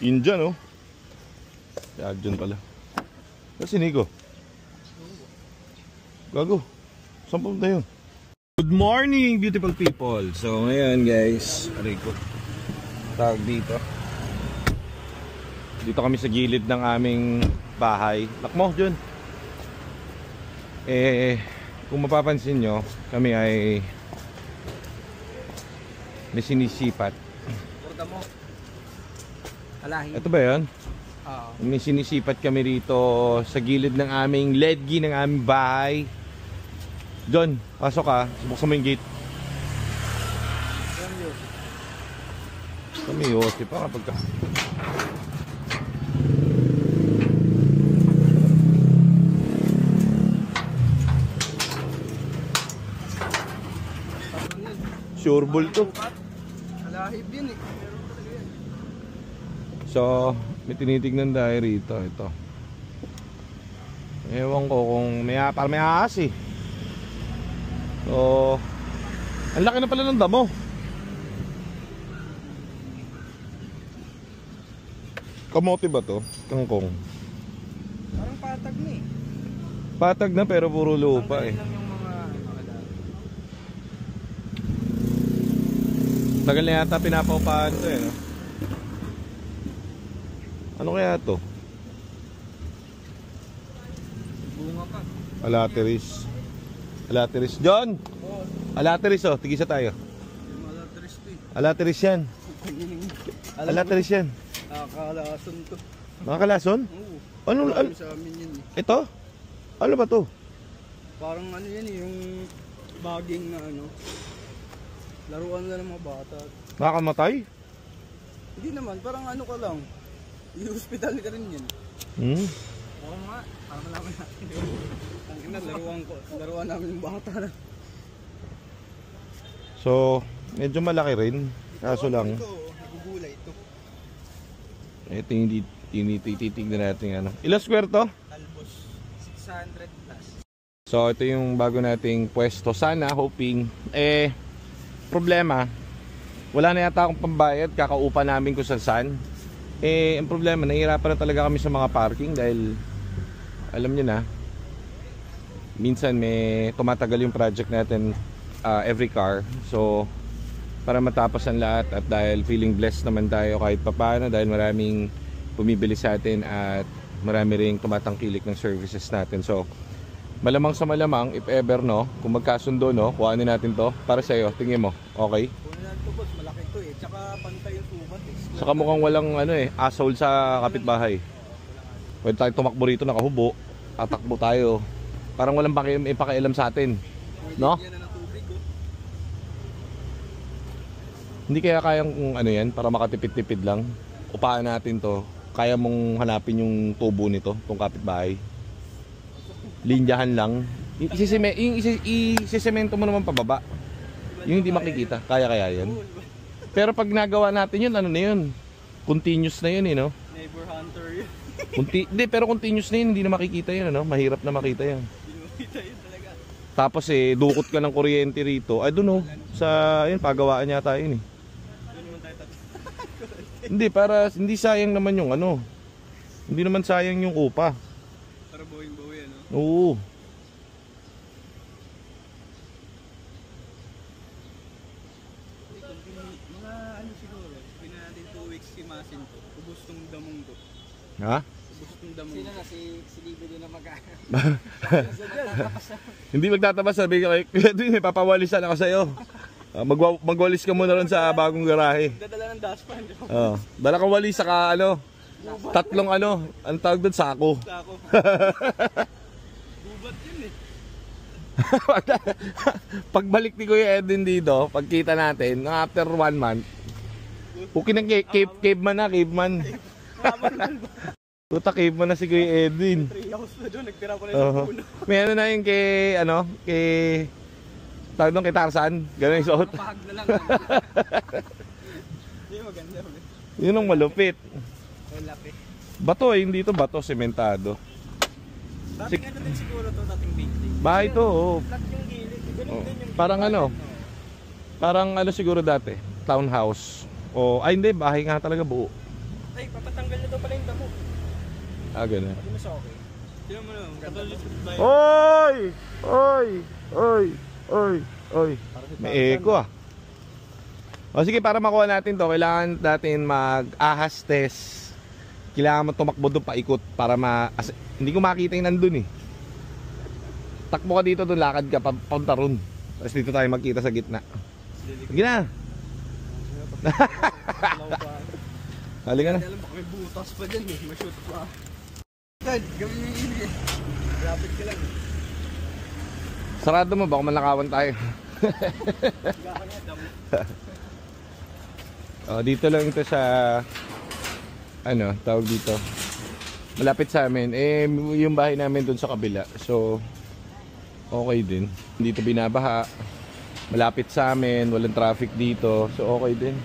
Yun dyan, oh. Kaya dyan pala. Kasi Nico. Gago. Saan pumunta yun? Good morning, beautiful people. So, ngayon guys, aray ko. Tawag dito. Dito kami sa gilid ng aming bahay. Lakmo, dyan. Kung mapapansin nyo, kami ay may sinisipat. Porta mo. Alahin. Ito ba yun? Oo. May sinisipat kami rito sa gilid ng aming ledgi ng aming bahay. John, pasok ka. Buksan mo yung gate. Kami yosi pa kapag ka. Sure ball to. Alahib yun eh. So, may tinitignan tayo rito. Ito. Ewan ko kung parang may ahas eh. So, ang laki na pala ng damo. Kamote ba to? Kangkong. Parang patag na eh. Patag na pero puro lupa eh. Lang yung mga Tagal na yata pinapaupahan to eh, no? Ano kaya to? bunga ka. Alateris. Alateris. John! Alateris oh, tigisa tayo. Yung alateris to eh. Alateris yan. Alateris yan. Nakakalason to. Makakalason? Oo. Ano? Sa amin yun eh. Ito? Ano ba to? Parang ano yan eh, yung baging na ano. Laruan na ng mga bata. Nakakamatay? Hindi naman, parang ano ka lang. I-hospital ka rin yan. Oo nga, para malaman natin yun. Ang ina, laruan namin yung bata na. So, medyo malaki rin. Kaso lang. Ito, nagugulay ito. Ito yung titignan natin ano. Ilang square to? Talbos, 600 plus. So, ito yung bago nating pwesto. Sana, hoping. Problema, wala na yata akong pambayad. Kakaupa namin kung saan. Ang problema, nahihirapan na talaga kami sa mga parking dahil alam nyo na, minsan may tumatagal yung project natin every car. So, para matapos ang lahat at dahil feeling blessed naman tayo kahit papaano dahil maraming bumibili sa atin at marami ring tumatangkilik ng services natin. So, malamang sa malamang, if ever no, kung magkasundo no, kuhanin natin to para sa'yo. Tingin mo, okay? Kunin natin ito boss, malaki ito eh. Tsaka pantay yung sukat eh. Saka mukhang walang asshole sa kapitbahay. Pwede tayo tumakbo rito nakahubo. Tatakbo tayo. Parang walang pakialam sa atin. No? Yan na ng tubig oh. Hindi kaya kayang yan para makatipid-tipid lang. Upahan natin to. Kaya mong hanapin yung tubo nito, tong kapitbahay. Linyahan lang. Isisemento mo naman pababa. Yung hindi makikita. Kaya yan. Pero pag nagawa natin yun, ano na yun? Continuous na yun no? Neighbor hunter yun. Hindi, pero continuous na yun. Hindi na makikita yun, ano? Mahirap na makita yan. Hindi makita yun talaga. Tapos dukot ka ng kuryente rito. I don't know. Sa, pagawaan yata yun Doon naman tayo Hindi, para, hindi sayang naman yung Hindi naman sayang yung upa. para bawing-bawi ano? Oo. Mga ano siguro, sabihin natin 2 weeks si Masin to. Ubus tong damong to. Ha? Ubus tong damong. Sino na si Libe din na mag-aano? Hindi magtatabas, sabi ko kay may papawalisan ako sa'yo. Magwalis ka muna ron sa bagong garahe. Dadala ng dashpan. Dala kang walis saka tatlong ang tawag doon, sako. Sako. Gubat yun eh. Pagbalik ni Kuya Edwin dito, pagkita natin, after 1 month, okay ng caveman na, caveman. Tuta caveman na si Kuya Edwin. 3 hours na doon, nagtira ko na yung puno. May na yung kay tawag doon kay Tarzan, gano'n yung suot. Pahag na lang. Hindi maganda. Yun ang malupit. Malaki. Bato hindi ito bato, sementado. Dating ano din siguro to, dating building. Bahay to, Flat yung gilid. Ganun din yung parang siguro dati, townhouse. Hindi, bahay nga talaga buo. Ay, papatanggal na daw pala yung damo. Ah, ganun. Hindi mo siya okay. Sino mo naman, katulad sa bayan. Oy! Oy! Oy! Oy! Oy! May echo ah. O sige, para makuha natin to, kailangan natin mag-ahas test. Kailangan mo tumakbo doon paikot para hindi ko makita yung nandun eh. Takbo ka dito doon, lakad ka, papunta ron. Tapos dito tayo magkita sa gitna. Sige na. Halika na. Alam baka may butas pa dyan eh, ma-shoot pa. Dad, gawin yung ili eh. Rapid ka lang. Sarado mo, baka manakawan tayo. Dito lang ito sa tawag dito. Malapit sa amin. Yung bahay namin doon sa kabila. So okay din. Dito binabaha. Malapit sa amin, walang traffic dito. So okay din.